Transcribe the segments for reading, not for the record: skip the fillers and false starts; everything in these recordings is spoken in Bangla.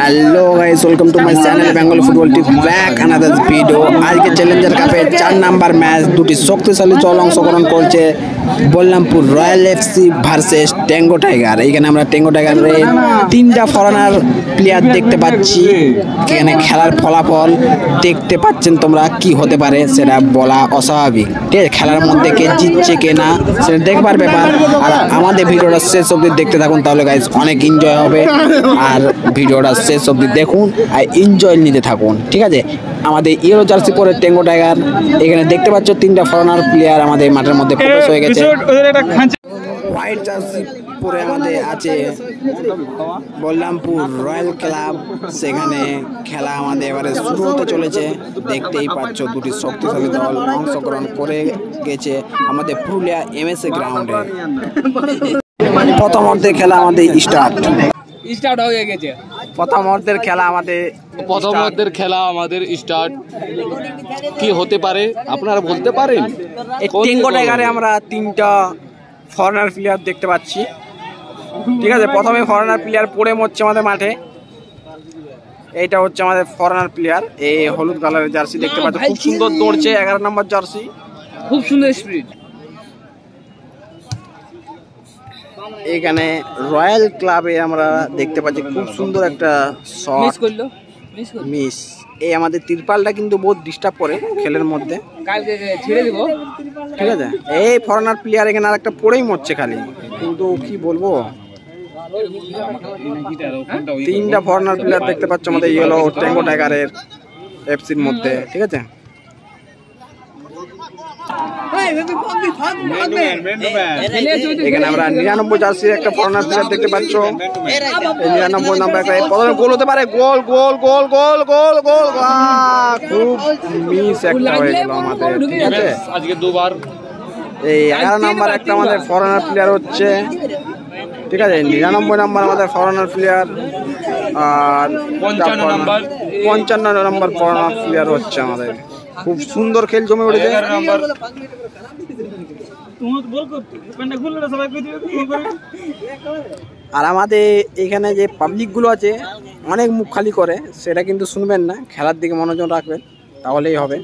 Hello guys, welcome to my channel Bengal football tip back another video. আজকে চ্যালেঞ্জার কাপে 4 নাম্বার ম্যাচ দুটি শক্তিশালী দল অংশগ্রহণ করছে। Ballampur royal FC versus tango tiger. এখানে আমরা ট্যাঙ্গো টাইগারের তিনটা ফরেনার প্লেয়ার দেখতে পাচ্ছি। এখানে খেলার ফলাফল দেখতে পাচ্ছেন তোমরা, কি হতে পারে সেটা বলা অস্বাভাবিক। ঠিক আছে, খেলার মধ্যে কে জিতছে কে না সেটা দেখবার ব্যাপার। আর আমাদের ভিডিওটা শেষ অবধি দেখতে থাকুন, তাহলে গাইস অনেক এনজয় হবে। আর ভিডিওটা শেষ অবধি দেখুন আর এনজয় নিতে থাকুন। ঠিক আছে, আমাদের ইয়েলো জার্সি পরে ট্যাঙ্গো টাইগার। এখানে দেখতে পাচ্ছ তিনটা ফরেনার প্লেয়ার আমাদের মাঠের মধ্যে প্রবেশ হয়ে গেছে। হোয়াইট জার্সি পরে আমাদের আছে বল্লামপুর রয়্যাল ক্লাব। সেখানে খেলা আমাদের এবারে শুরু হতে চলেছে। দেখতেই পাচ্ছ দুটি শক্তিশালী দল অংশগ্রহণ করে গেছে আমাদের পুরুলিয়া এমএসএ গ্রাউন্ডে। প্রথম অর্ধের খেলা আমাদের স্টার্ট হয়ে গেছে। প্রথম অর্ধের খেলা আমাদের স্টার্ট। কি হতে পারে আপনারা বলতে পারেন? ট্যাঙ্গো টাইগারে আমরা তিনটা ফরেনার প্লেয়ার দেখতে পাচ্ছি। ঠিক আছে, প্রথমে ফরেনার প্লেয়ার পড়ে মরছে আমাদের মাঠে। এইটা হচ্ছে আমাদের ফরেনার প্লেয়ার, এই হলুদ কালারের জার্সি দেখতে পাচ্ছি, খুব সুন্দর দৌড়ছে, 11 নম্বর জার্সি, খুব সুন্দর স্পিড। এখানে রয়্যাল ক্লাবে আমরা দেখতে পাচ্ছি খুব সুন্দর একটা শট মিস। এই আমাদের তিরপালটা কিন্তু বহুত ডিস্টার্ব করে খেলের মধ্যে। ঠিক আছে, এই ফরেনার প্লেয়ার এখানে আর একটা পড়েই মরছে খালি, কিন্তু কি বলবো, তিনটা ফরেনার প্লেয়ার দেখতে পাচ্ছ আমাদের ইয়েলো ট্যাঙ্গো টাইগারের এফসির মধ্যে। ঠিক আছে, এখানে আমরা 99 জার্সির একটা ফরেনার প্লেয়ার দেখতে পাচ্ছ। 99 নাম্বার একটা প্রথমে গোল হতে পারে, গোল গোল গোল গোল গোল গোল। খুব মিস একটা হয়ে গেল আমাদের। ঠিক আছে, আজকে দুবার এই 11 নাম্বার একটা আমাদের ফরেনার প্লেয়ার হচ্ছে। ঠিক আছে, 99 নাম্বার আমাদের ফরেনার প্লেয়ার, আর 55 নাম্বার ফরেনার প্লেয়ার হচ্ছে আমাদের। খুব সুন্দর খেল জমে উঠেছে। আর আমাদের এখানে যে পাবলিক গুলো আছে অনেক মুখ খালি করে, সেটা কিন্তু শুনবেন না, খেলার দিকে মনোযোগ রাখবেন, তাহলেই হবে।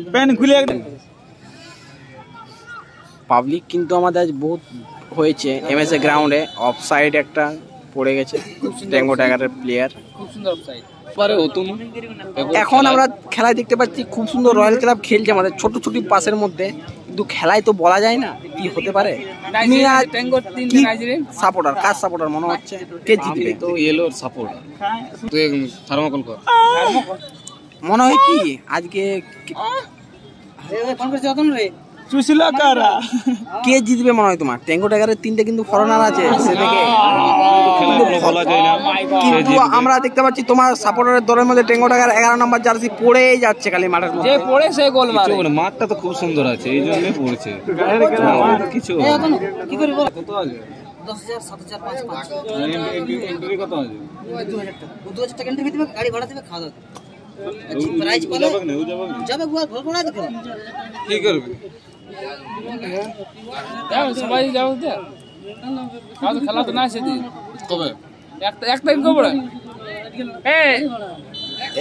পাবলিক কিন্তু আমাদের আজ বহুত হয়েছে এমএসএ গ্রাউন্ডে। অফ সাইড একটা পড়ে গেছে ট্যাঙ্গো টাইগারের প্লেয়ার, খুব সুন্দর অফসাইড। এখন আমরা খেলায় দেখতে পাচ্ছি খুব সুন্দর রয়্যাল ক্লাব খেলছে আমাদের ছোট ছোট পাসের মধ্যে, কিন্তু খেলায় তো বলা যায় না কি হতে পারে। সাপোর্টার, কার সাপোর্টার মনে হচ্ছে? কে জিতবে? তো ইয়েলোর সাপোর্টার। তুই থার্মোকল কর। মনে হয় কি আজকে কে জিতবে মনে হয় তোমার? ট্যাঙ্গো টাইগারের তিনটে কিন্তু ফরেনার আছে, সেটাকে কিন্তু আমরা দেখতে পাচ্ছি তোমার সাপোর্টারের দলের মধ্যে ট্যাঙ্গো টাইগার 11 নম্বর জার্সি পড়েই যাচ্ছে খালি মাঠের মধ্যে। যে পড়ে সে গোল মারে। মাঠটা তো খুব সুন্দর আছে, এই জন্যই পড়েছে। কিছু কি করি বল? কত আছে? 10,000 7,000 5,500 এন্ট্রি কত আছে? 2000 টাকা এন্ট্রি দিবে, গাড়ি ভাড়া দিবে, খাওয়া দাওয়া। আচ্ছা প্রাইস বলে যাবে গোল ঘর ঘোড়া দেখো কি করবে? যাও সবাই যাও তো কাজ খেলা তো না সেদিন কবে একটা দিন কবে এই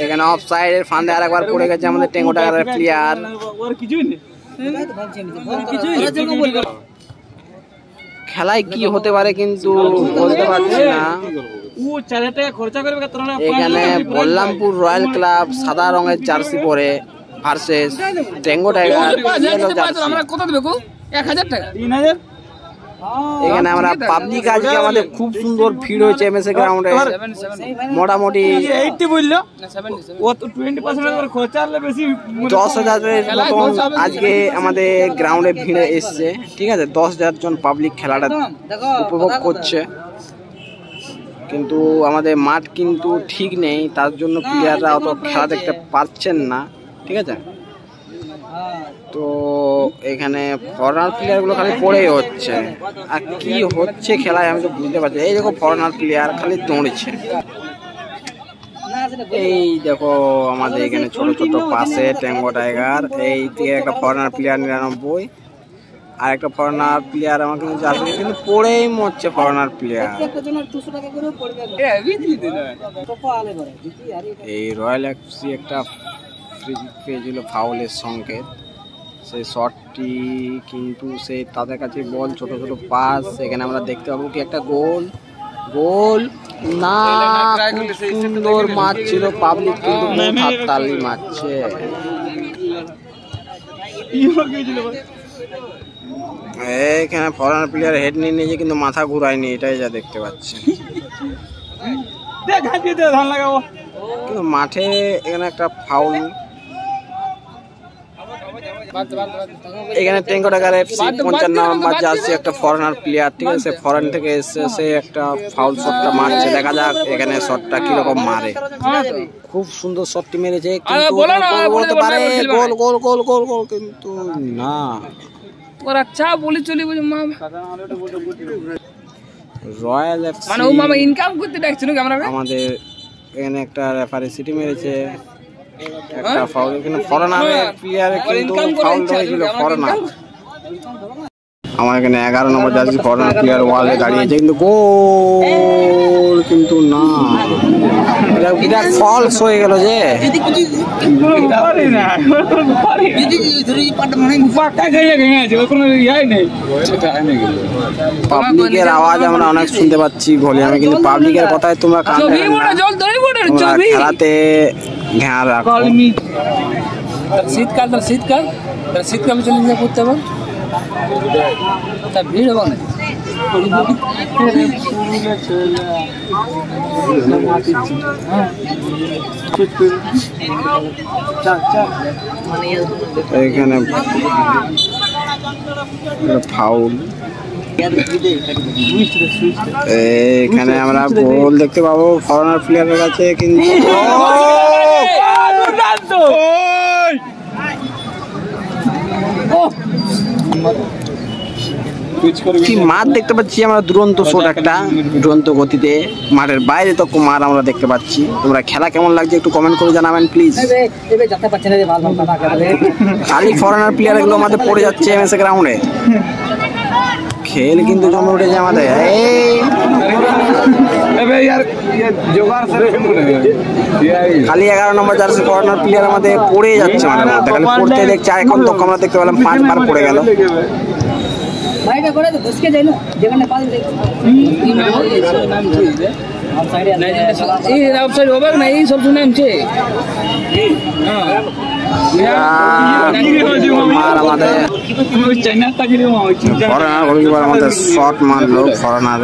এখানে অফ সাইডের ফান্ডে আরেকবার পড়ে গেছে আমাদের ট্যাঙ্গো টাইগারের প্লেয়ার। আর কিছুই নেই, খেলায় কি হতে পারে কিন্তু বলতে পারছি না। এখানে বল্লামপুর রয়্যাল ক্লাব সাদা রঙের জার্সি পরে versus tango tiger yellow jersey. এখানে আমরা পাবলিক আজকে আমাদের খুব সুন্দর ভিড় হয়েছে এমএসএ গ্রাউন্ডে। মোটামুটি 10,000-এর মতন আজকে আমাদের গ্রাউন্ডে ভিড়ে এসছে। ঠিক আছে, 10,000 জন পাবলিক খেলাটা উপভোগ করছে, কিন্তু আমাদের মাঠ কিন্তু ঠিক নেই, তার জন্য প্লেয়াররা অত খেলা দেখতে পাচ্ছেন না। ঠিক আছে, তো এখানে ফরেনার প্লেয়ারগুলো খালি পড়েই হচ্ছে, আর কি হচ্ছে খেলায় আমি তো বুঝতে পারছি। এই দেখো ফরেনার প্লেয়ার খালি দৌড়ছে। এই দেখো আমাদের এখানে ছোট ছোট পাশে ট্যাঙ্গো টাইগার, এই থেকে একটা ফরেনার প্লেয়ার 99, আর একটা ফরেনার প্লেয়ার আমার কিন্তু জার্সি কিন্তু পড়েই মরছে ফরেনার প্লেয়ার। এই রয়্যাল এফসি একটা ফ্রি পেয়েছিল ফাউলের সংকেত, সেই শটটি কিন্তু সেই তাদের কাছে বল, ছোট ছোট পাস, এখানে আমরা দেখতে পাবো কি একটা গোল। গোল না, সুন্দর মাছ ছিল, পাবলিক কিন্তু হাততালি মারছে। এখানে ফরেনার প্লেয়ার হেড নিয়ে নিয়েছে কিন্তু মাথা ঘুরায়নি, এটাই যা দেখতে পাচ্ছি। কিন্তু মাঠে এখানে একটা ফাউল। এখানে টেঙ্গো টাইগার এফসি 55 নম্বর জার্সি একটা ফরেনার প্লেয়ার, ঠিক আছে, ফরেন থেকে এসে সে একটা ফাউল শটটা মারছে। দেখা যাক এখানে শটটা কিরকম মারে। খুব সুন্দর শটটি মেরেছে, কিন্তু বলতে পারে গোল গোল গোল গোল গোল, কিন্তু না। और अच्छा बोली चली बुझ मामा রয়্যাল এফসি মানে ও মামা ইনকাম করতে ডাকছিল ক্যামেরা আমাদের এখানে একটা রেফারি সিটি মেরেছে, একটা ফাউল। এখানে ফরেনার প্লেয়ার কিন্তু ফাউল হয়েছিল ফরেনার। আমার এখানে 11 নম্বর জার্সি ফরেনার প্লেয়ার ওয়ালে দাঁড়িয়েছে, কিন্তু গোল কিন্তু না, এটা বিরাট ফলস হয়ে গেল যে। পাবলিকের আওয়াজ আমরা অনেক শুনতে পাচ্ছি ভলিউমে, কিন্তু পাবলিকের কথায় তোমরা কান খেলাতে ধ্যান রাখো। শীতকাল শীতকাল শীতকাল চলে করতে হবে, তা ভিড় হবে না। এখানে ফাউল, এখানে আমরা গোল দেখতে পাবো ফরেনার প্লেয়ারের কাছে, কিন্তু কি মাঠ দেখতে পাচ্ছি আমরা, দুরন্ত শট, একটা দুরন্ত গতিতে মাঠের বাইরে তো মাঠ আমরা দেখতে পাচ্ছি। তোমরা খেলা কেমন লাগছে একটু কমেন্ট করে জানাবেন প্লিজ। খালি ফরেনার প্লেয়ার এগুলো আমাদের পড়ে যাচ্ছে এমএসএ গ্রাউন্ডে, খেল কিন্তু জমে উঠেছে আমাদের। খালি 11 নম্বর জার্সি ফরেনার প্লেয়ার আমাদের পড়ে যাচ্ছে মাঠের মধ্যে, খালি পড়তে দেখছে। এখন তো আমরা দেখতে পেলাম 5 বার পড়ে গেল। বাইরে করে তো বসকে যাই না যেখানে পাল দেখ এই আউটসাইড হবে না, এই সব শুনে আমছে। আমাদের শট মারলো ফরেনার,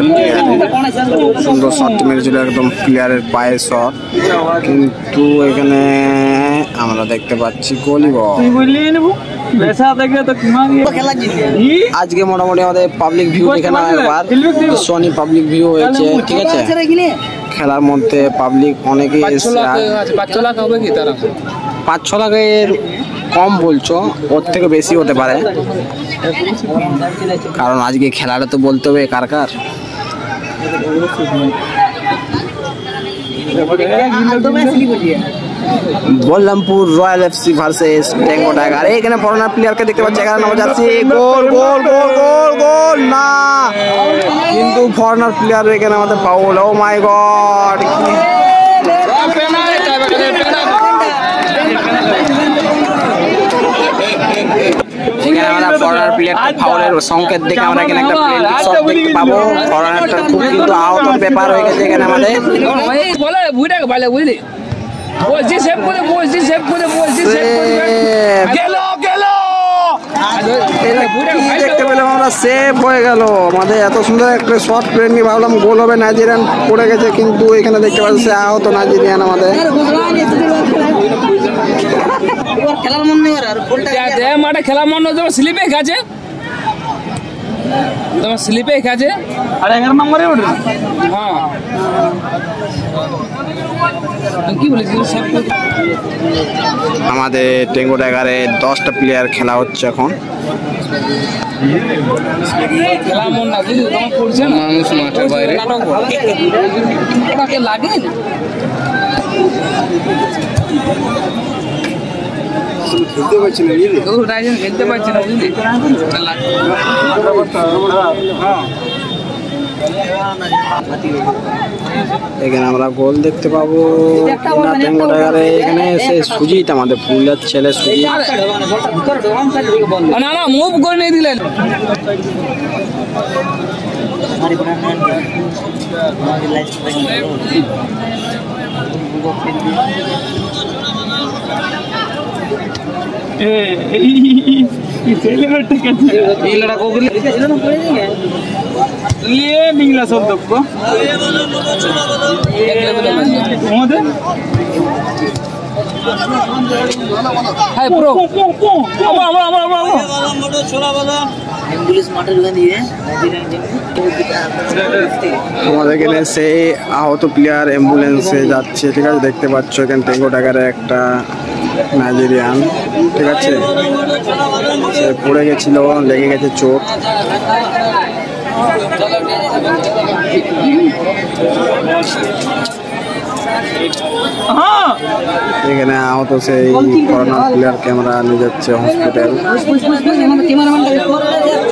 সুন্দর শট মেরেছিল একদম প্লেয়ারের পায়ে শট, কিন্তু এখানে আমরা দেখতে পাচ্ছি গোলি বল। আজকে মোটামুটি আমাদের পাবলিক ভিউ দেখে না একবার, সোনি পাবলিক ভিউ হয়েছে, ঠিক আছে। খেলার মধ্যে পাবলিক অনেকেই 5-6 লাখ হবে কি, তারা 5-6 লাখের কম বলছো, ওর থেকে বেশি হতে পারে, কারণ আজকে খেলাটা তো বলতে হবে কার কার। Ballampur royal FC versus Tango tiger. এখানে ফরেনার প্লেয়ারকে দেখতে পাচ্ছি 11 নম্বর জার্সি, গোল গোল গোল গোল গোল না, কিন্তু ফরেনার প্লেয়ার এখানে আমাদের ফাউল। ও মাই গড, এখানে আমরা ফরেনার প্লেয়ারটা ফাউলের সংকেত দেখে আমরা এখানে একটা প্লেন শট দেখতে পাবো। ফরেনারটা খুব কিন্তু আহত ব্যাপার হয়ে গেছে এখানে আমাদের। বলে বুইটাকে ভালো বুঝলি, বলছি সেভ করে, বলছি সেভ করে, বলছি সেভ করে গেল গেল। দেখতে পেলাম আমরা, সেভ হয়ে গেল আমাদের। এত সুন্দর একটা শট প্লেননি, ভাবলাম গোল হবে, নাইজেরিয়ান পড়ে গেছে, কিন্তু এখানে দেখতে পাচ্ছি আহত নাইজেরিয়ান আমাদের। খেলার মন নেই আর মাঠে খেলার মন নেই, তোমার স্লিপে খাচ্ছে, তোমার স্লিপে খাচ্ছে। আর 11 নম্বরে ওঠে, হ্যাঁ কি বলেছিস। আমাদের টেঙ্গো টাইগারে 10টা প্লেয়ার খেলা হচ্ছে এখন। খেলা মন না বুঝলি, তোমার পড়ছে না মানুষ মাঠের বাইরে ওটাকে লাগে। খেলতে পারছি না তাই জন্য খেলতে পারছি না বুঝলি। এখানে আমরা গোল দেখতে পাবো টেঙ্গো টাইগারে। এখানে সে সুজিত, আমাদের পুরুলিয়ার ছেলে সুজিত। না না মুভ করে নিয়ে দিলেন। ये लड़का को ये निकला सब तक को हाय प्रो আমাদের এখানে সেই আহত প্লেয়ার অ্যাম্বুলেন্সে যাচ্ছে, ঠিক আছে, দেখতে পাচ্ছ এখানে টেঙ্গো টাইগারে একটা নাইজেরিয়ান, ঠিক আছে, সে পড়ে গেছিল, লেগে গেছে চোট। এখানে আহত সেই করোনা প্লেয়ারকে আমরা নিয়ে যাচ্ছে হসপিটাল।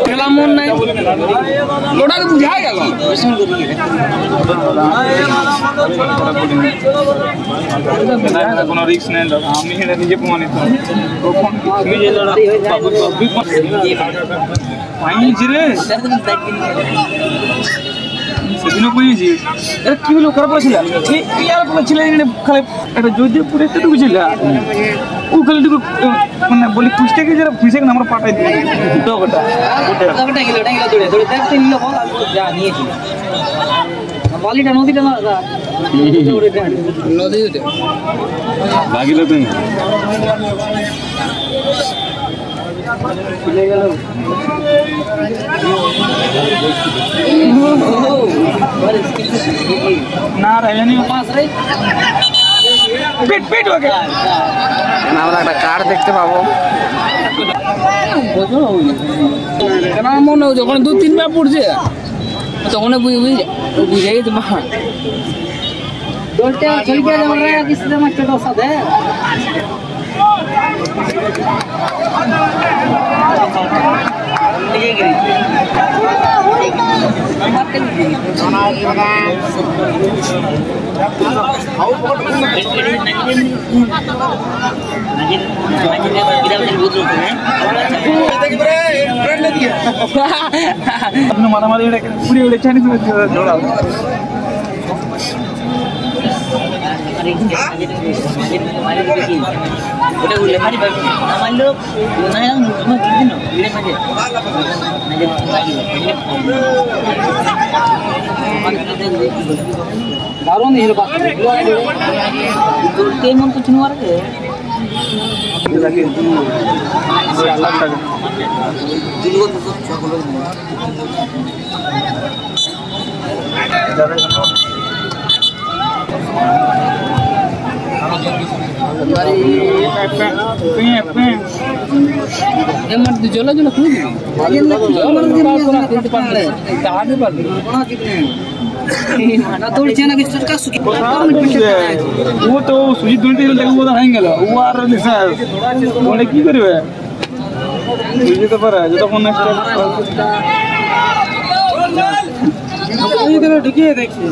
খেলা মন নাই, ওটা তো বুঝা গেল। কোনো রিস্ক নেই, আমি নিজে প্রমাণিত সেদিনও পেয়েছি। এটা কি হলো, খারাপ লাগছিল ছিল একটা জয়দেবপুরে একটা ঢুকেছিল, ও খালি মানে বলি খুঁজতে যারা খুঁজে আমরা পাঠাই দিই বালিটা নদীটা না নদীতে ভাগিল তুমি না রাজানি পেট পেট ওকে আমরা একটা কার দেখতে পাবো। কেন মনে হয় যখন 2-3 বার পড়ছে তখন বুঝে গেছে মা डोलते चल गया जब रहा किसी से मत तो साथ है अपने मारामारी पूरी उड़े चाइनीज में जोड़ा दारू नहीं बात ते मन कुछ नहीं मारे জল জল খুঁজ वो तो सुजी दुलते वो नहीं गल वो आर बोले की करबे सुजी तो पर जो फोन ये करो ढुकिए देखिए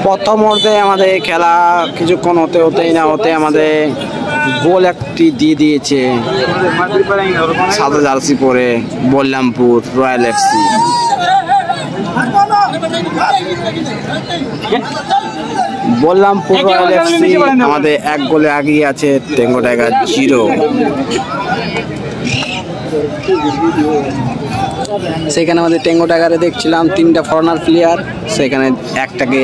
প্রথম অর্ধে আমাদের খেলা কিছুক্ষণ হতেই আমাদের গোল একটি দিয়ে দিয়েছে সাদা জার্সি পরে Ballampur royal FC. Ballampur royal FC আমাদের 1 গোলে এগিয়ে আছে টেঙ্গো টাইগার 0। সেখানে আমাদের টেঙ্গো টাইগারে দেখছিলাম 3টা ফরেনার প্লেয়ার, সেখানে একটাকে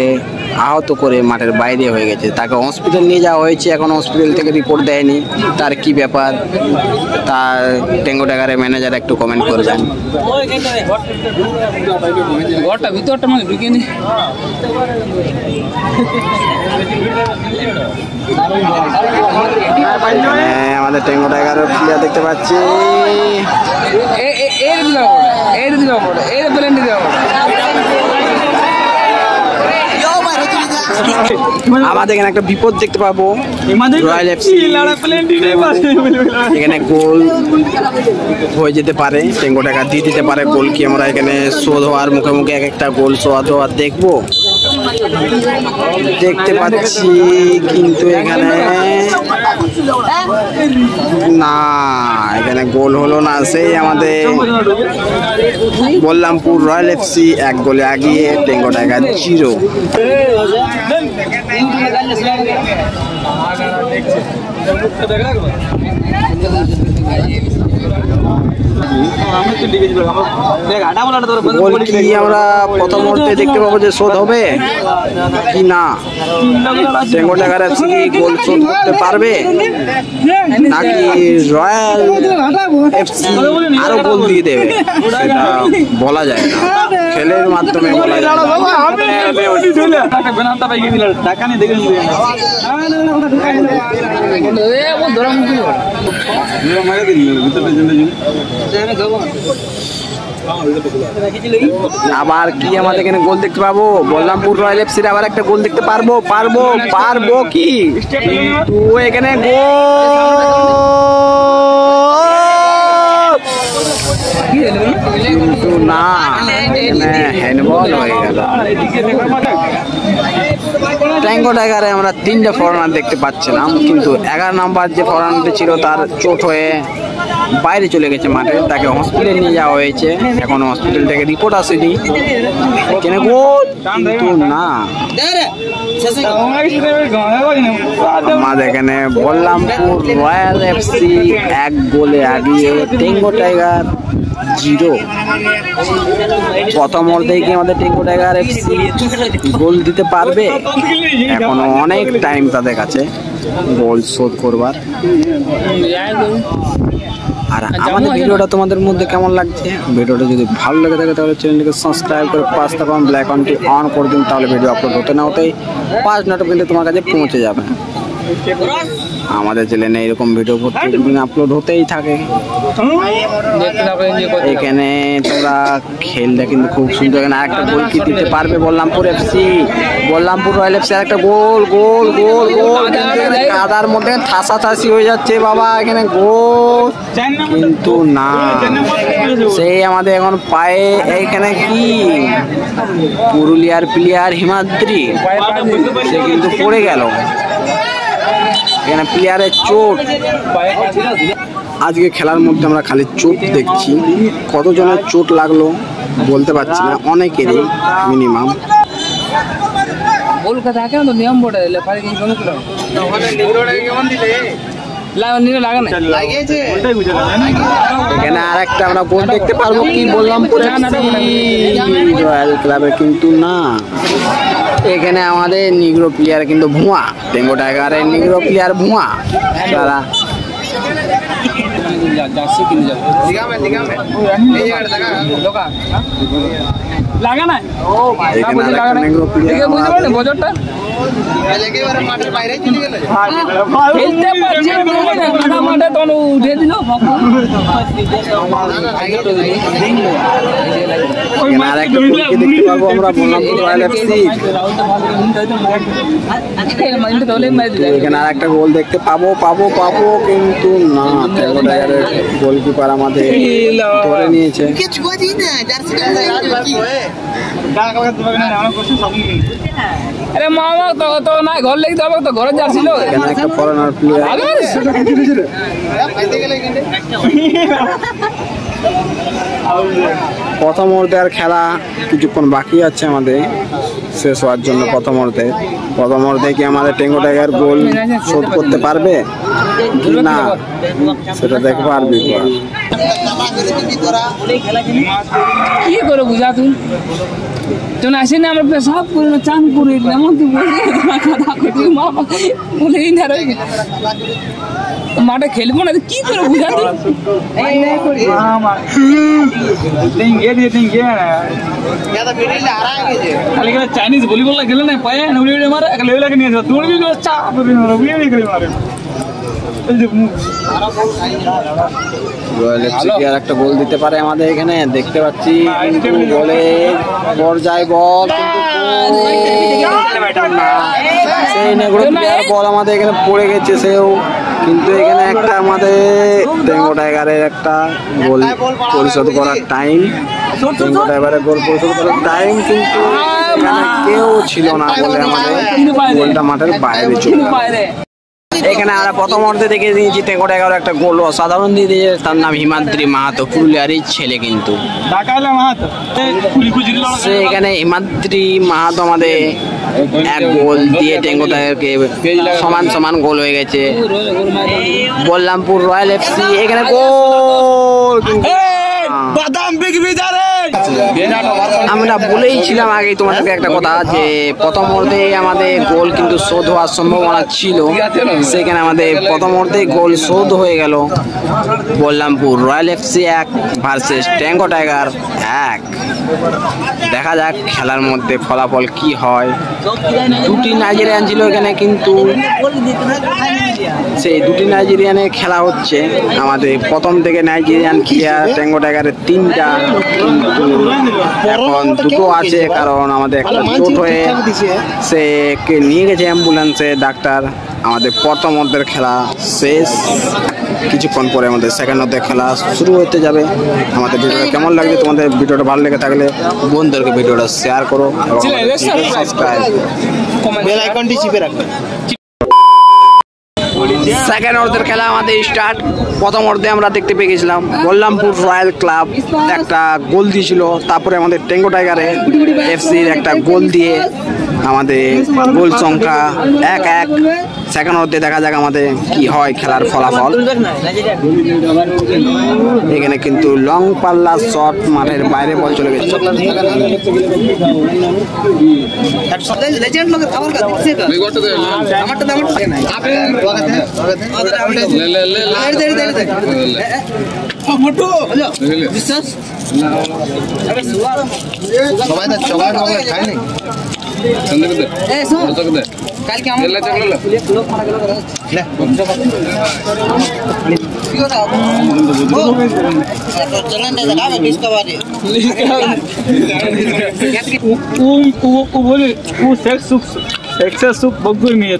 আহত করে মাঠের বাইরে হয়ে গেছে। তাকে হসপিটাল নিয়ে যাওয়া হয়েছে, এখন হসপিটাল থেকে রিপোর্ট দেয়নি। তার কি ব্যাপার, তার টেঙ্গো টাইগারের ম্যানেজার একটু কমেন্ট করবেন। ঘরটা ভিতরটা মানে ঢুকিনি। আমাদের টেঙ্গো টাইগারের প্লেয়ার দেখতে পাচ্ছি। আমাদের এখানে একটা বিপদ দেখতে পাবো, রয়্যাল এফসি এখানে গোল হয়ে যেতে পারে, টেঙ্গো টাইগার দিয়ে দিতে পারে গোল। কি আমরা এখানে শোধ হওয়ার মুখে মুখে এক একটা গোল শোধ হওয়ার দেখবো, দেখতে পাচ্ছি। কিন্তু এখানে না, এখানে গোল হলো না। সেই আমাদের বল্লামপুর রয়্যাল এফসি 1 গোলে এগিয়ে, টেঙ্গো টাইগার 0। গোল কি আমরা প্রথম মুহূর্তে দেখতে পাবো যে শোধ হবে কি না? টেঙ্গো টাইগার এফসি গোল শোধ করতে পারবে নাকি রয়্যাল এফসি আরো গোল দিয়ে দেবে? সেটা বলা যায় না, খেলের মাধ্যমে বলা যায় না। আবার কি আমাদের এখানে গোল দেখতে পাবো? বল্লামপুর রয়্যাল এফসির আবার একটা গোল দেখতে পারবো কি? তো এখানে কিন্তু না, হ্যান্ডবল হয়ে গেল। টেঙ্গো টাইগারে আমরা 3টে ফরওয়ার্ড দেখতে পাচ্ছিলাম, কিন্তু 11 নম্বর যে ফরওয়ার্ডটি ছিল তার চোট হয়ে বাইরে চলে গেছে মাঠে। তাকে হসপিটাল নিয়ে যাওয়া হয়েছে, এখন হসপিটাল থেকে রিপোর্ট আসেনি। এখানে গোল কিন্তু না, আমাদের এখানে বল্লামপুর রয়্যাল এফসি 1 গোলে এগিয়ে, টেঙ্গো টাইগার 0। প্রথম অর্ধেই কি আমাদের টেঙ্গো টাইগার এফসি গোল দিতে পারবে? এখনো অনেক টাইম তাদের কাছে গোল শোধ করবার। আর আমাদের ভিডিওটা তোমাদের মধ্যে কেমন লাগছে? ভিডিওটা যদি ভালো লেগে থাকে তাহলে চ্যানেলটিকে সাবস্ক্রাইব করে পাশে থাকা ব্ল্যাক আইকনটি অন করে দিন, তাহলে ভিডিও আপলোড হতে না হতেই 5 মিনিট কিন্তু তোমার কাছে পৌঁছে যাবে। আমাদের চ্যানেলে এরকম ভিডিও প্রত্যেকদিন আপলোড হতেই থাকে। এখানে তোমরা খেলটা কিন্তু খুব সুন্দর। এখানে আরেকটা গোল কি দিতে পারবে Ballampur FC? Ballampur royal FC আরেকটা গোল। কাদার মধ্যে ঠাসাঠাসি হয়ে যাচ্ছে বাবা, এখানে গোল কিন্তু না। সেই আমাদের এখন পায়ে এখানে কি পুরুলিয়ার প্লেয়ার হিমাদ্রি, সে কিন্তু পড়ে গেল। এখানে প্লেয়ারের চোট। আজকে খেলার মধ্যে আমরা খালি চোট দেখছি, কতজনের চোট লাগলো বলতে পারছি না, অনেকেরই মিনিমাম। এখানে আর একটা আমরা গোল দেখতে পারবো কি বল্লামপুর রয়্যাল ক্লাবে, কিন্তু না। এখানে আমাদের নিগ্রো প্লেয়ার কিন্তু ভুয়া, টেঙ্গো টাইগারের নিগ্রো প্লেয়ার ভুয়া। তারা এখানে আর একটা গোল দেখতে পাবো কিন্তু না, টেঙ্গো টাইগারের গোলকিপার আমাদের ধরে নিয়েছে। আরে মামা তো না ঘর লেগে যাবে, তো ঘরে যাচ্ছিল। একটা ফরেনার প্লেয়ার প্রথম অর্ধের খেলা কিছুক্ষণ বাকি আছে আমাদের শেষ হওয়ার জন্য। প্রথম অর্ধে কি আমাদের টেঙ্গো টাইগার গোল শোধ করতে পারবে কি না সেটা দেখবো। আর কি করে বুঝা তুই তুমি আসেনি আমরা পেশাব করি না চান করি এমন তুই কথা করি মা বলেই না রে মাঠে খেলবো না কি করে বুঝাতে চাইনিজ ভলিবল খেলে না পায়ে মারে লেভেল নিয়ে যাও তুমি চাপ আর একটা গোল দিতে পারে আমাদের এখানে দেখতে পাচ্ছি বলে পর্যায় বল সেই নেগড়ো প্লেয়ার বল আমাদের এখানে পড়ে গেছে সেও কিন্তু এখানে একটা আমাদের টেঙ্গো টাইগারের একটা গোল পরিশোধ করার টাইম টেঙ্গো টাইগারের গোল পরিশোধ করার টাইম কিন্তু এখানে কেউ ছিল না বলে আমাদের গোলটা মাঠের বাইরে চলে এখানে আমরা প্রথম অর্ধে দেখে দিয়েছি টেঙ্গো টাইগার একটা গোল অসাধারণ দিয়ে দিয়েছে তার নাম হিমাদ্রি মাহাতো পুরুলিয়ারই ছেলে কিন্তু সে এখানে হিমাদ্রি মাহাতো আমাদের এক গোল দিয়ে টেঙ্গো টাইগারকে সমান সমান গোল হয়ে গেছে বল্লামপুর রয়্যাল এফসি এখানে গোল আমরা বলেইছিলাম আগে তোমাদেরকে একটা কথা যে প্রথম অর্ধে আমাদের গোল কিন্তু শোধ হওয়ার সম্ভাবনা ছিল সেখানে আমাদের প্রথম অর্ধে গোল শোধ হয়ে গেল Ballampur royal FC 1 versus Tango tiger 1 দেখা যাক খেলার মধ্যে ফলাফল কি হয় দুটি নাইজেরিয়ান ছিল এখানে কিন্তু সেই দুটি নাইজেরিয়ানের খেলা হচ্ছে আমাদের প্রথম থেকে নাইজেরিয়ান প্লেয়ার টেঙ্গো টাইগারের 3টা কিন্তু এখন দুটো আছে কারণ আমাদের একটা চোট হয়ে সে কে নিয়ে গেছে অ্যাম্বুলেন্সে ডাক্তার আমাদের প্রথম অর্ধের খেলা শেষ কিছুক্ষণ পরে আমাদের সেকেন্ড অর্ধের খেলা শুরু হতে যাবে আমাদের ভিডিওটা কেমন লাগছে তোমাদের ভিডিওটা ভালো লেগে থাকলে বন্ধুদেরকে ভিডিওটা শেয়ার করো সাবস্ক্রাইব বেল আইকনটি চিপে রাখবে সেকেন্ড অর্ধের খেলা আমাদের স্টার্ট প্রথম অর্ধে আমরা দেখতে পেয়ে গেছিলাম বল্লামপুর রয়্যাল ক্লাব একটা গোল দিয়েছিল তারপরে আমাদের টেঙ্গো টাইগারে এফসির একটা গোল দিয়ে আমাদের গোল সংখ্যা 1-1 সেকেন্ড অর্ধে দেখা যাক আমাদের কি হয় খেলার ফলাফল এখানে কিন্তু লং পাল্লা শট মাঠের বাইরে বল চলে গেছে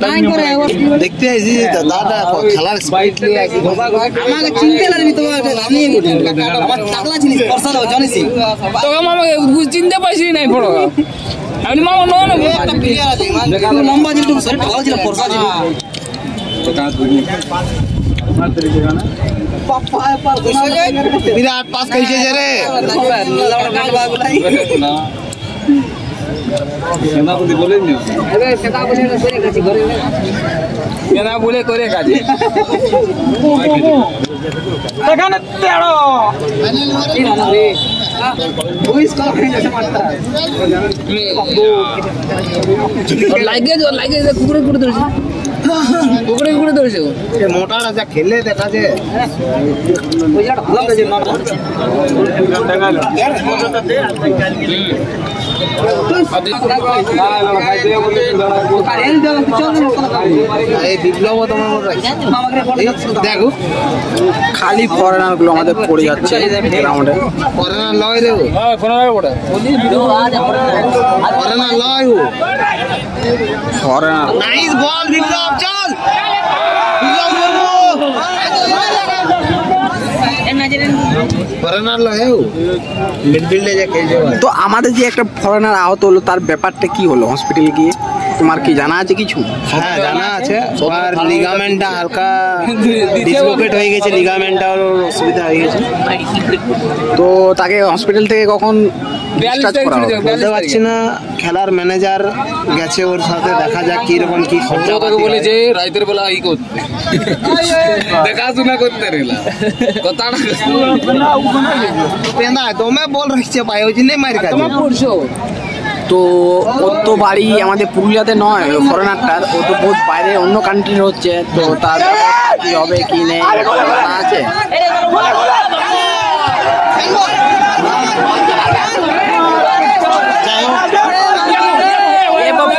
কালকে দেখতে আইছি দাদা খেলার আমাকে চিনতে লাগবি তো আমি আমার টাকলা চিনিস পরসা দাও জানিস তো আমাকে চিনতে পাইছি নাই পড়ো আমি মামা নো না লম্বা ছিল তুমি শরীর ভালো ছিল পরসা ছিল বিরাট পাস খাইছে যে রে সেনাপতি বলেন না কেনা বলে করে কাজে সেখানে 13 লাগে কুকুরে কুকুরে ধরেছে কুকুরে কুকুরে ধরেছে মোটাটা যা খেলে দেখা যে দেখো খালি ফরেনার গুলো আমাদের পড়ে যাচ্ছে গ্রাউন্ডে ফরেনার লয় দেবো ফরেনার লয় ফরেনার নাইস বল বিপ্লব চল তো আমাদের যে একটা ফরেনার আহত হলো তার ব্যাপারটা কি হলো হসপিটালে গিয়ে তোমার কি জানা আছে কিছু? হ্যাঁ জানা আছে ওর লিগামেন্টটা হালকা ডিসলোকেট হয়ে গেছে লিগামেন্টটার অসুবিধা হয়ে গেছে তো তাকে হসপিটাল থেকে কখন বলতে পারছি না খেলার ম্যানেজার গেছে ওর সাথে দেখা যাক কি রকম কি খরচা বলেছে রাইতের বেলা ই করতে দেখাশোনা করতে রেলা কথাটা पेंदा है तो मैं बोल रही छे पायो जी नहीं मार का तुम पुरशो তো ওর তো বাড়ি আমাদের পুরুলিয়াতে নয়, ফরেনারটার, ও তো বহুত বাইরে অন্য কান্ট্রির হচ্ছে, তো তার কি হবে কি নেই আছে।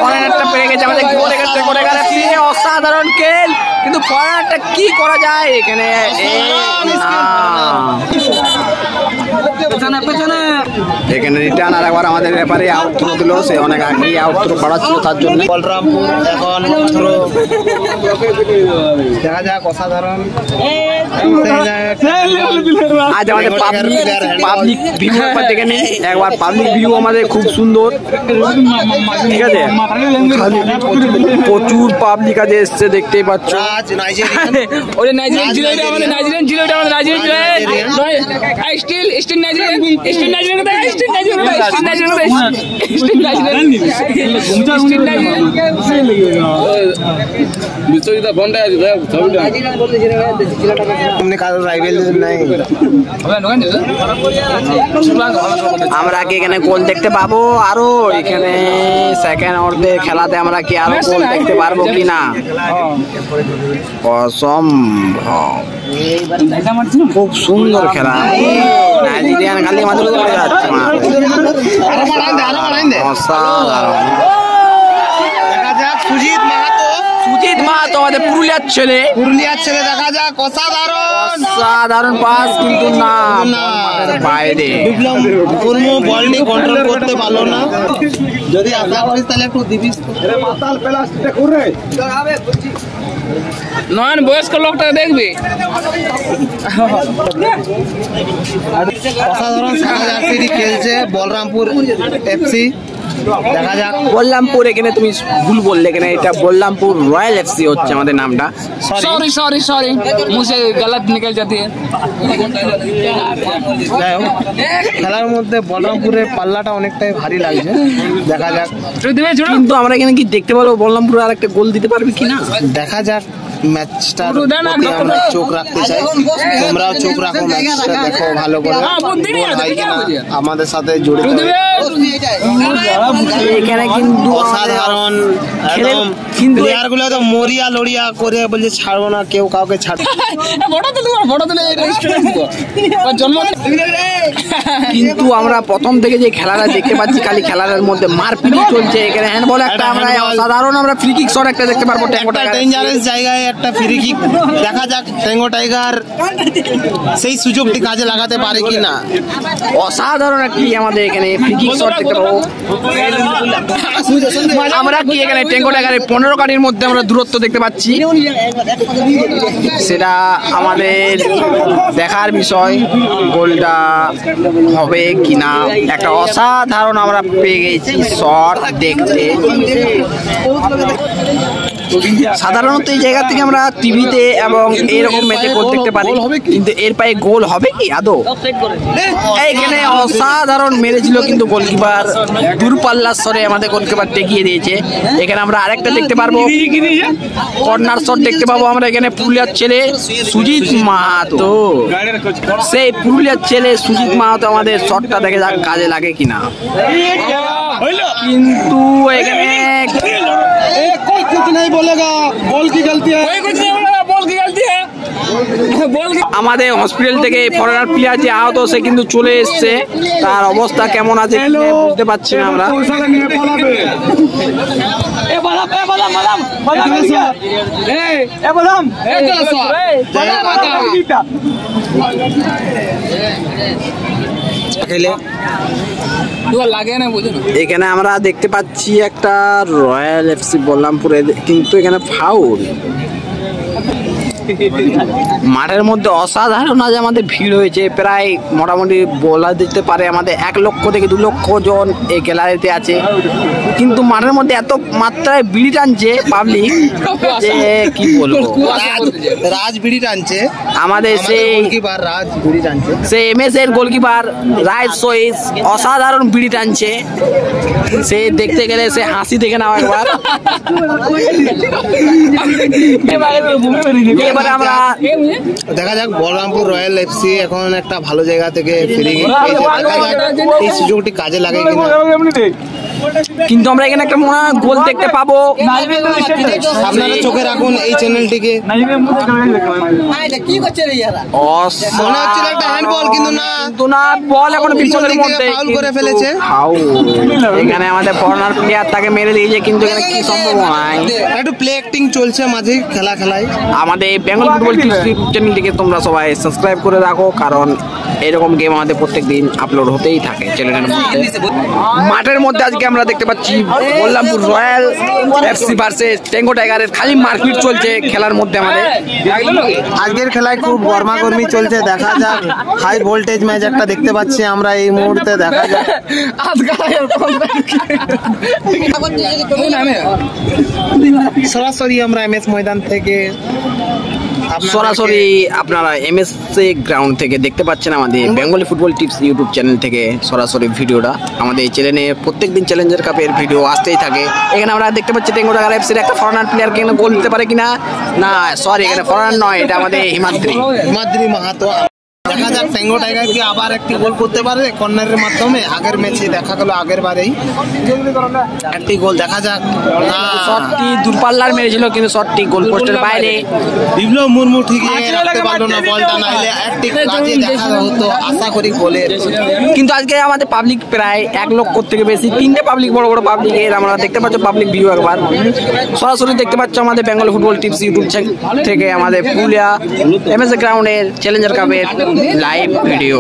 ফরেনারটা পেরে গেছে আমাদের, অসাধারণ খেল, কিন্তু ফরেনারটা কি করা যায় এখানে। এখানে রিটার্ন আর একবার আমাদের ব্যাপারে আউট থ্রো দিল, সে অনেক আগে আউট থ্রো করা ছিল, তার জন্য বলরামপুর এখন থ্রো দেখা যাক, অসাধারণ। আজ আমাদের পাবলিক ভিউ একবার দেখে নিই, একবার পাবলিক ভিউ আমাদের খুব সুন্দর, ঠিক আছে, প্রচুর পাবলিক আজ এসছে দেখতেই পাচ্ছ। ওরে নাইজেরিয়ান ছিল, এটা আমাদের নাইজেরিয়ান ছিল, এটা আমাদের নাইজেরিয়ান ছিল, still Nigerian, still Nigerian, still Nigerian, still Nigerian, still Nigerian, still Nigerian. Biswajit ফোনটা আছে ভাই, ছবিটা নাইজেরিয়ান বলতে যেটা हमने কারো রাইভেল নাই। আমরা কি এখানে গোল দেখতে পাবো আরো? এখানে সেকেন্ড অর্ধের খেলাতে আমরা কি আরো গোল দেখতে পারবো কিনা? অসম্ভব, খুব সুন্দর খেলা। নাইজেরিয়ান খালি আমাদের উপরে যাচ্ছে, অসাধারণ। দেখা যাক সুজিত মাহাতো আমাদের পুরুলিয়ার ছেলে, দেখা যাক, অসাধারণ পাস, কিন্তু না বাইরে। কোনো বলটি কন্ট্রোল করতে পারলো না, যদি আশা করিস তাহলে একটু দিবিস। নয়ন বয়স্ক লোকটা দেখবি, অসাধারণ খেলছে বলরামপুর এফসি। দেখা যাক, বললামপুর, এখানে তুমি ভুল বললে, এখানে এটা বললামপুর রয়্যাল এফসি হচ্ছে আমাদের নামটা। সরি মুঝে গলত নিকল जाती है। খেলার মধ্যে বলরামপুরের পাল্লাটা অনেকটাই ভারী লাগছে, দেখা যাক। কিন্তু আমরা এখানে কি দেখতে পারবো বললামপুর আর একটা গোল দিতে পারবে কিনা? দেখা যাক, ম্যাচটা আমরা চোখ রাখতে চাই, তোমরাও চোখ রাখো, ম্যাচটা দেখো ভালো করে, আমাদের সাথে জড়িত। এখানে কিন্তু অসাধারণ, প্লেয়ার গুলো তো মরিয়া লড়িয়া করে বলছে ছাড়বো না, কেউ কাউকে ছাড়বে। কিন্তু আমরা প্রথম থেকে যে খেলাটা দেখতে পাচ্ছি, খালি খেলার মধ্যে মারপিট চলছে। এখানে হ্যান্ডবল একটা, আমরা অসাধারণ আমরা ফ্রি কিক শট একটা দেখতে পারবো। ডেঞ্জারাস জায়গায় একটা ফ্রি কিক, দেখা যাক ট্যাঙ্গো টাইগার সেই সুযোগটি কাজে লাগাতে পারে কিনা। অসাধারণ একটি আমাদের এখানে ফ্রি কিক শট দেখতে পাবো। আমরা কি এখানে ট্যাঙ্গো টাইগারের 15 কাঠির মধ্যে আমরা দূরত্ব দেখতে পাচ্ছি, সেটা আমাদের দেখার বিষয়, গোলটা হবে কিনা। একটা অসাধারণ আমরা পেয়ে গেছি শট দেখতে। সাধারণত এই জায়গা থেকে আমরা টিভিতে এবং এরকম ম্যাচে গোল দেখতে পারি, কিন্তু এর পায়ে গোল হবে কি আদৌ? এইখানে অসাধারণ মেরেছিল, কিন্তু গোলকিপার দূরপাল্লার সরে আমাদের গোলকিপার টেকিয়ে দিয়েছে। এখানে আমরা আরেকটা দেখতে পারবো, কর্নার শট দেখতে পাবো আমরা। এখানে পুরুলিয়ার ছেলে সুজিত মাহাতো, সেই পুরুলিয়ার ছেলে সুজিত মাহাতো আমাদের শটটা দেখে যাক কাজে লাগে কিনা। কিন্তু এখানে আমাদের হসপিটাল থেকে ফরেনার প্লেয়ার যে আহত, সে কিন্তু চলে এসছে, তার অবস্থা কেমন আছে বুঝতে পারছি না আমরা। এখানে আমরা দেখতে পাচ্ছি একটা রয়্যাল এফসি বলরামপুরে, কিন্তু এখানে ফাউল। মাঠের মধ্যে অসাধারণ আজ আমাদের ভিড় হয়েছে, প্রায় মোটামুটি বলা যেতে পারে আমাদের 1 লক্ষ থেকে 2 লক্ষ জন এই গ্যালারিতে আছে। কিন্তু মাঠের মধ্যে এত মাত্রায় বিড়ি টানছে পাবলিক যে কি বলবো, রাজ বিড়ি টানছে আমাদের সেই রাজ বিড়ি টানছে, সে এমএস এর গোলকিপার রাইট সইস অসাধারণ বিড়ি টানছে। সে দেখতে গেলে সে হাসি দেখে নাও একবার। এবারে আমরা দেখা যাক বলরামপুর রয়্যাল এফসি এখন একটা ভালো জায়গা থেকে ফিরে গিয়ে এই সুযোগটি কাজে লাগে কিনা। কিন্তু আমরা এখানে একটা মনে হয় গোল দেখতে পাবো। আপনারা চোখে রাখুন এই চ্যানেলটিকে। মনে হচ্ছিল একটা হ্যান্ডবল, কিন্তু না বল এখন পিছনের মধ্যে ফাউল করে ফেলেছে। এখানে আমাদের ফরেনার প্লেয়ার তাকে মেরে দিয়েছে, কিন্তু এখানে কি সম্ভব নয়। একটু প্লে অ্যাক্টিং চলছে মাঝে খেলায়। আমাদের বেঙ্গল ফুটবল টিপস ইউটিউব চ্যানেলটিকে তোমরা সবাই সাবস্ক্রাইব করে রাখো, কারণ এরকম গেম আমাদের প্রত্যেকদিন আপলোড হতেই থাকে চ্যানেলের মধ্যে। মাঠের মধ্যে আজকে আমরা দেখতে পাচ্ছি Ballampur royal FC versus Tango টাইগারের খালি মারপিট চলছে খেলার মধ্যে। আমাদের আজকের খেলায় খুব গরমাগরমি চলছে, দেখা যাক। হাই ভোল্টেজ ম্যাচ একটা দেখতে পাচ্ছি আমরা এই মুহূর্তে, দেখা যাক। সরাসরি আমরা এমএস ময়দান থেকে সরাসরি আপনারা এমএসএ গ্রাউন্ড থেকে দেখতে পাচ্ছেন আমাদের Bengali football tips YouTube channel থেকে সরাসরি ভিডিওটা। আমাদের এই চ্যানেলে প্রত্যেকদিন চ্যালেঞ্জার কাপের ভিডিও আসতেই থাকে। এখানে আমরা দেখতে পাচ্ছি টেঙ্গো টাইগার এফসির একটা ফরেনার প্লেয়ার কে গোল দিতে পারে কিনা। না সরি, এখানে ফরেনার নয়, এটা আমাদের হিমাদ্রি মাহাতো। দেখা যাক টেঙ্গো টাইগার কি আবার একটি গোল করতে পারে কর্নারের মাধ্যমে। আগের ম্যাচে দেখা গেল আগের বারেই একটি গোল, দেখা যাক। শটটি দূরপাল্লার মেরেছিল, কিন্তু শটটি গোল পোস্টের বাইরে। বিপ্লব মুর্মু ঠিক রাখতে পারলো না বলটা, নাহলে একটি কাজে দেখা হতো আশা করি গোলের। কিন্তু আজকে আমাদের পাবলিক প্রায় 1 লক্ষ থেকে বেশি, 3টে পাবলিক, বড় বড় পাবলিক। এর আমরা দেখতে পাচ্ছ পাবলিক ভিউ একবার সরাসরি দেখতে পাচ্ছ আমাদের বেঙ্গল ফুটবল টিপস ইউটিউব থেকে আমাদের পুরুলিয়া এমএসএ গ্রাউন্ডের চ্যালেঞ্জার কাপের লাইভ ভিডিও।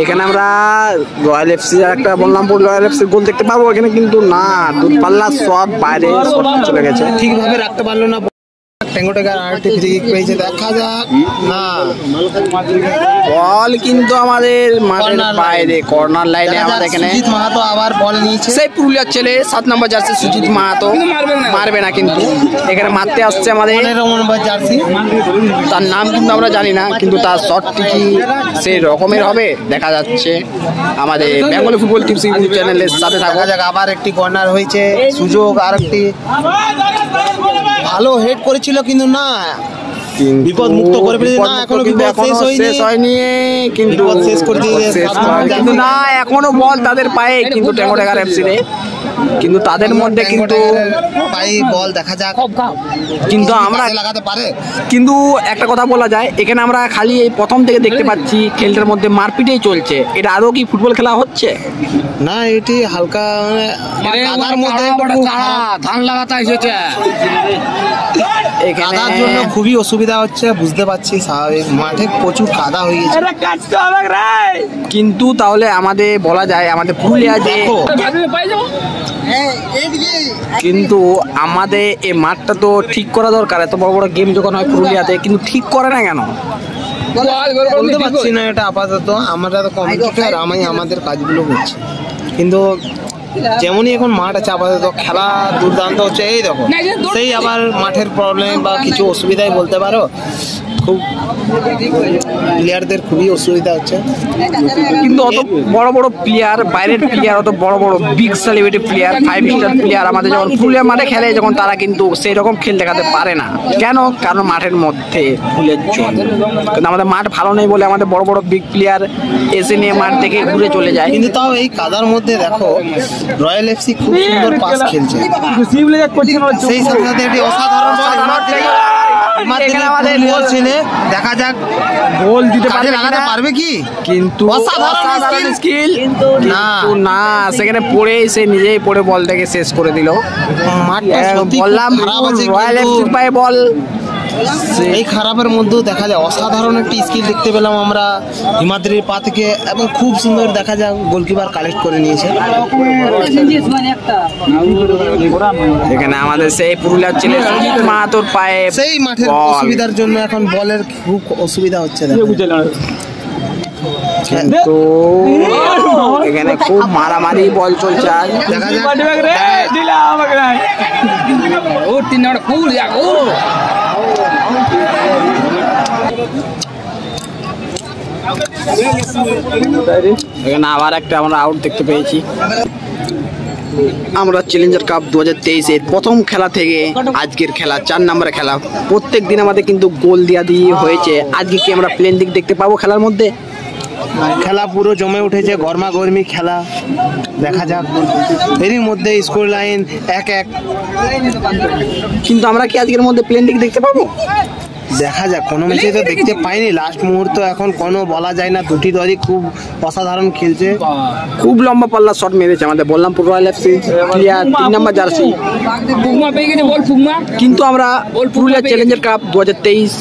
এখানে আমরা রয়্যাল এফসি একটা বললামপুর রয়্যাল এফসি গোল দেখতে পাবো এখানে, কিন্তু না, দূরপাল্লা শট বাইরে চলে গেছে, ঠিকভাবে রাখতে পারলো না। টেঙ্গো টাইগার আরেকটি ফ্রি কিক পেয়েছে, দেখা যাক। না, বল কিন্তু আমাদের মাঠের বাইরে কর্নার লাইনে। আমাদের এখানে সুজিত মাহাতো আবার বল নিয়েছে, সেই পুরুলিয়ার ছেলে 7 নম্বর জার্সি সুজিত মাহাতো মারবে না, কিন্তু এখানে মারতে আসছে আমাদের 15 নম্বর জার্সি। তার নাম কিন্তু আমরা জানি না, কিন্তু তার শটটি কি সেই রকমের হবে দেখা যাচ্ছে। আমাদের বেঙ্গলি ফুটবল টিপস ইউটিউব চ্যানেলের সাথে থাকা যাক। আবার একটি কর্নার হয়েছে, সুযোগ আরেকটি ভালো হেড করেছিল, কিন্তু না, বিপদ মুক্ত করে ফেলেছে। না, এখনো বিপদ শেষ হয়নি, কিন্তু শেষ করে দিয়েছে, কিন্তু না, এখনো বল তাদের পায়ে, কিন্তু টেঙ্গো টাইগার এফসি রে, কিন্তু তাদের মধ্যে কিন্তু পায়ে বল, দেখা যাক। কিন্তু আমরা লাগাতে পারে, কিন্তু একটা কথা বলা যায়, এখানে আমরা খালি এই প্রথম থেকে দেখতে পাচ্ছি খেলটার মধ্যে মারপিটেই চলছে। এটা আদৌ কি ফুটবল খেলা হচ্ছে? না, এটি হালকা কাদার মধ্যে ধান লাগাতে এসেছে, কাদার জন্য খুবই অসুবিধা হচ্ছে, বুঝতে পারছি, স্বাভাবিক। মাঠে প্রচুর কাদা হয়ে গেছে, কিন্তু তাহলে আমাদের বলা যায় আমাদের পুরুলিয়া যে, কিন্তু আমাদের এই মাঠটা তো ঠিক করা দরকার। এত বড় বড় গেম যখন হয় পুরুলিয়াতে, কিন্তু ঠিক করে না কেন বলতে পারছি না এটা আপাতত। আমরা তো কমিটির আমি আমাদের কাজগুলো করছি, কিন্তু যেমনই এখন মাঠ আছে আপাতত খেলা দুর্দান্ত হচ্ছে। এই দেখো, সেই আবার মাঠের প্রবলেম বা কিছু অসুবিধাই বলতে পারো, খুব প্লেয়ারদের খুবই অসুবিধা হচ্ছে। কিন্তু অত বড় বড় প্লেয়ার, বাইরের প্লেয়ার, অত বড় বড় big celebrity player, 5 star player আমাদের যখন পুরুলিয়া মাঠে খেলে, যখন তারা কিন্তু সেই রকম খেল দেখাতে পারে না। কেন? কারণ মাঠের মধ্যে ফুলের জল। কিন্তু আমাদের মাঠ ভালো নেই বলে আমাদের বড় বড় বিগ প্লেয়ার এসে নিয়ে মাঠ থেকে ঘুরে চলে যায়। কিন্তু তাও এই কাদার মধ্যে দেখো রয়্যাল এফসি খুব সুন্দর পাস খেলছে, সেই সাথে সাথে একটি অসাধারণ দেখা যাক গোল দিতে পারবে কি, কিন্তু অসাধারণ স্কিল না, সেখানে পড়ে সে নিজেই পড়ে বলটাকে শেষ করে দিল। বললাম রয়্যাল এফসির পায়ে বল, এই খারাপের মধ্যেও দেখা যায় অসাধারণ একটি স্কিল দেখতে পেলাম আমরা হিমাদ্রির পা থেকে, এবং খুব সুন্দর দেখা যায় গোলকিপার কালেক্ট করে নিয়েছে। এখানে আমাদের সেই পুরুলিয়ার ছেলে সুজিত মাহাতোর পায়ে, সেই মাঠের অসুবিধার জন্য এখন বলের খুব অসুবিধা হচ্ছে। কিন্তু এখানে খুব মারামারি বল চলছে। আজ দেখা যাক এখানে আবার একটা আমরা আউট দেখতে পেয়েছি। আমরা চ্যালেঞ্জার কাপ 2023-এর প্রথম খেলা থেকে আজকের খেলা 4 নম্বরের খেলা, প্রত্যেক দিন আমাদের কিন্তু গোল দিয়ে হয়েছে। আজকে কি আমরা প্লেন দিক দেখতে পাবো খেলার মধ্যে? খেলা পুরো জমে উঠেছে, গরমা গরমি খেলা, দেখা যাক। এরই মধ্যে স্কোর লাইন 1-1। কিন্তু আমরা কি আজকের মধ্যে প্লেন দিক দেখতে পাবো? দেখা যাক, কোনো ম্যাচে তো দেখতে পাইনি, লাস্ট মুহূর্ত এখন কোনো বলা যায় না। দুটি দলই খুব অসাধারণ খেলছে। খুব লম্বা পাল্লা শট মেরেছে আমাদের বলরামপুর রয়্যাল এফসি প্লেয়ার 3 নম্বর জার্সি। কিন্তু আমরা পুরুলিয়া চ্যালেঞ্জার কাপ 2023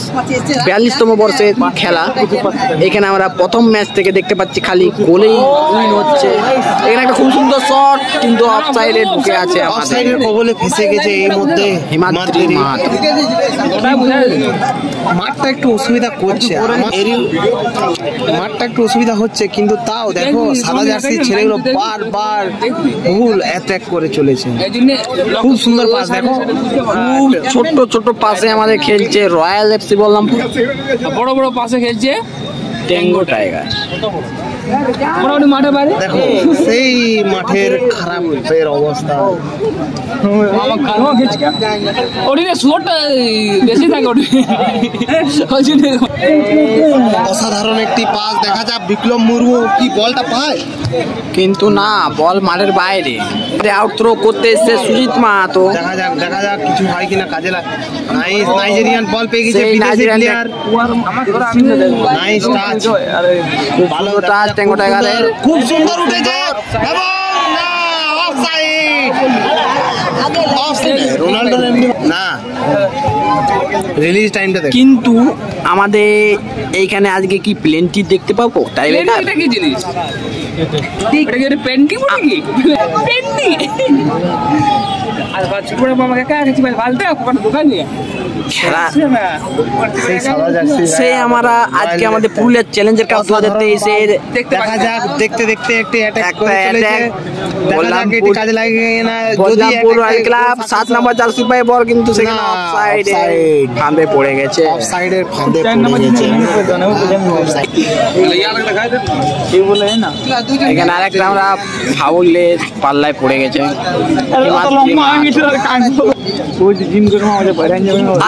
42তম বর্ষের খেলা, এখানে আমরা প্রথম ম্যাচ থেকে দেখতে পাচ্ছি খালি গোলেই উইন হচ্ছে। এখানে একটা খুব সুন্দর শট, কিন্তু অফসাইডে ঢুকে আছে, অফসাইডের কবলে ফেসে গেছে এই মধ্যে হিমাদ্রি মাঠ। মাঠটা একটু অসুবিধা করছে, মাঠটা একটু অসুবিধা হচ্ছে, কিন্তু তাও দেখো সাদা জার্সি ছেলেগুলো বারবার ভুল অ্যাটাক করে চলেছে। খুব সুন্দর পাস, দেখো খুব ছোট্ট ছোট্ট পাসে আমাদের খেলছে রয়্যাল এফসি বলরামপুর, বড় বড় পাশে খেলছে টেঙ্গো টাইগার। মোটামুটি মাঠে বাইরে দেখো সেই মাঠের খারাপের অবস্থা। অসাধারণ একটি পাস, দেখা যাক বিপ্লব মুর্মু কি বলটা পায়, কিন্তু না, বল মাঠের বাইরে। আউট থ্রো করতে এসছে সুজিত মাহাতো। দেখা যাক কিছু হয় কিনা, কাজে লাগ। নাইজেরিয়ান বল পেয়ে গেছে বিদেশি প্লেয়ার। নাইস টাচ, ভালো টাচ টেঙ্গো টাইগারের, খুব সুন্দর উঠেছে এবং না, অফসাইড। রোনাল্ডোর এমনি না, রিলিজ টাইমটা দেখো। কিন্তু আমাদের এইখানে আজকে কি প্লেনটি দেখতে পাবো? তাই এটা কি জিনিস? এটা কি পেন্টি নাকি? পেন্টি আর বাচ্চা পুরো মামাকে কাছে ভাই ভালতে কোন দোকান নিয়ে খেলা সে আমরা আজকে আমাদের পুরুলিয়া চ্যালেঞ্জার কাপ 2023-এর দেখা যাক, দেখতে দেখতে একটি অ্যাটাক করে চলেছে। বলরামপুর কাজে লাগে না, যদি রয়্যাল ক্লাব 7 নম্বর জার্সি পায় বল, কিন্তু সেখানে অফসাইডে ফাঁদে পড়ে গেছে, অফসাইডের ফাঁদে পড়ে গেছে। এখানে আরেকটা আমরা ফাউলের পাল্লায় পড়ে গেছে।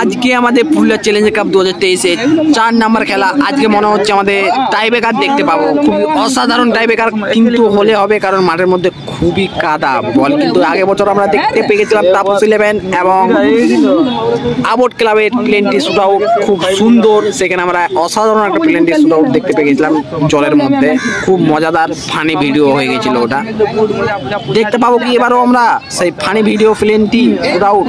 আজকে আমাদের পুরুলিয়া চ্যালেঞ্জার কাপ 2023-এর 4 নম্বর খেলা। আজকে মনে হচ্ছে আমাদের টাইব্রেকার দেখতে পাবো, খুবই অসাধারণ টাইব্রেকার কিন্তু হলে হবে, কারণ মাঠের মধ্যে খুবই কাদা বল। কিন্তু আগে বছর আমরা দেখতে পেয়ে গেছিলাম তাপস 11 এবং আবট ক্লাবের প্লেনটি শুট আউট, খুব সুন্দর। সেখানে আমরা অসাধারণ একটা প্লেনটি শুট আউট দেখতে পেয়ে গেছিলাম জলের মধ্যে, খুব মজাদার ফানি ভিডিও হয়ে গেছিল ওটা। দেখতে পাবো কি এবারও আমরা সেই ফানি ভিডিও প্লেনটি শুট আউট?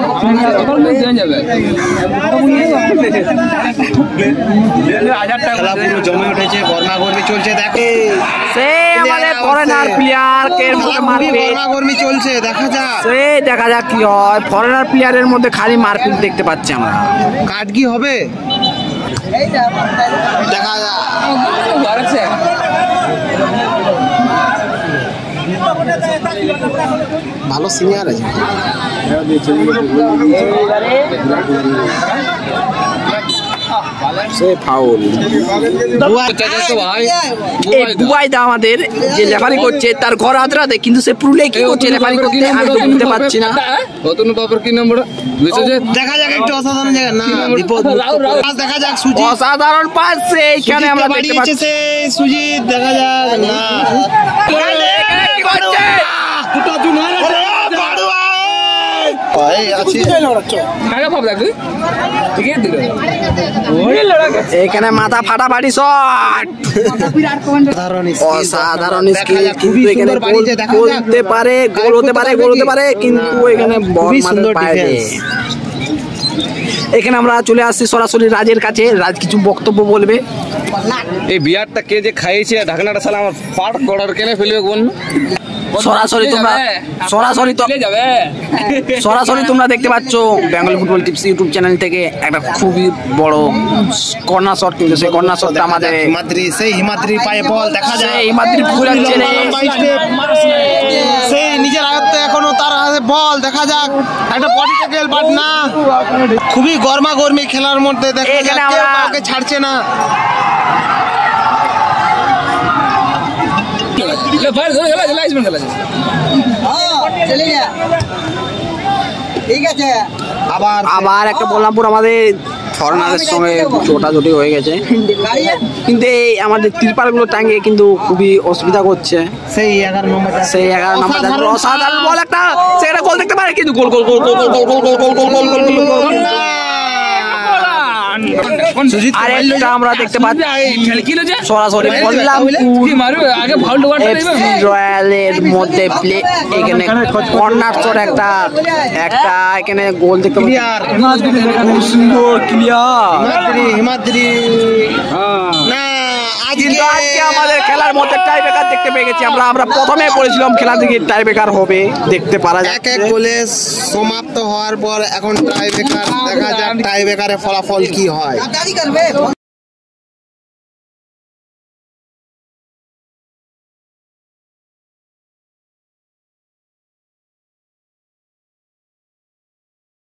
খেলা পুরো জমে উঠেছে, গরমাগরমি চলছে। দেখে সে আমাদের ফরেনার প্লেয়ার কে গরমাগরমি চলছে, দেখা যাক সে দেখা যাক কি হয়। ফরেনার প্লেয়ারের মধ্যে খালি মারপিট দেখতে পাচ্ছি আমরা, কাট কি হবে দেখা যাক। ভালো সিনিয়র আছে, সে ফাউল। বুবাইদা আমাদের যে রেফারি করছে তার ঘর আদ্রাতে, কিন্তু সে পুরুলিয়ায় কি করছে রেফারি করতে আমি তো বুঝতে পারছি না। দেখা যাক একটু অসাধারণ জায়গা না, বিপদ দেখা যাক। সুজিত অসাধারণ পাস এইখানে আমরা দেখতে পাচ্ছি, সুজিত দেখা যাক না এখানে মাথা ফাটাফাটি শট, অসাধারণ স্কিল। কিন্তু এখানে বলতে পারে গোল হতে পারে, গোল হতে পারে, কিন্তু এখানে বল মারতে পারে। এখানে আমরা চলে আসছি সরাসরি রাজের কাছে, রাজ কিছু বক্তব্য বলবে। এই বিয়ারটা কে যে খাইয়েছে, ঢাকনাটা সালা আমার পাট করার কেনে ফেলবে বল। সরাসরি তোমরা দেখতে পাচ্ছ Bengal football tips YouTube channel থেকে একটা খুবই বড় কর্নার শট, কিন্তু সেই কর্নার শটটা আমাদের হিমাদ্রি পায়ে বল দেখা যায়, হিমাদ্রি ঘুরাচ্ছে সেই নিজের আয়ত্তে এখনো তার হাতে বল, দেখা যাক একটা বডি ট্যাকল, বাট না, খুবই গরমাগরমি খেলার মধ্যে দেখা যাক, কেউ কাউকে ছাড়ছে না। ফায়ার ধরে খেলা আছে লাইসমেন্ট খেলা আছে ঠিক আছে আবার একটা বললামপুর আমাদের ফরেনারের সঙ্গে ছোটাছুটি হয়ে গেছে, কিন্তু এই আমাদের ত্রিপালগুলো টাঙিয়ে কিন্তু খুবই অসুবিধা করছে। সেই 11 নম্বর অসাধারণ বল একটা, সেটা গোল দেখতে পারে কিন্তু গোল গোল গোল গোল গোল গোল গোল গোল গোল গোল গোল গোল গোল। আরেকটা আমরা দেখতে পাচ্ছি সরাসরি বললামপুর এফসি রয়্যালের মধ্যে প্লে, এখানে কর্নার শট একটা এখানে গোল দেখতে পাচ্ছি, খুব সুন্দর ক্লিয়ার। হিমাদ্রি না কিন্তু আজকে আমাদের খেলার মধ্যে টাই ব্রেকার দেখতে পেয়ে গেছি আমরা প্রথমে বলেছিলাম খেলা থেকে টাই ব্রেকার হবে, দেখতে পারা যাচ্ছে। এক গোলে সমাপ্ত হওয়ার পর এখন টাই ব্রেকার, দেখা যাক টাই ব্রেকারের ফলাফল কি হয়।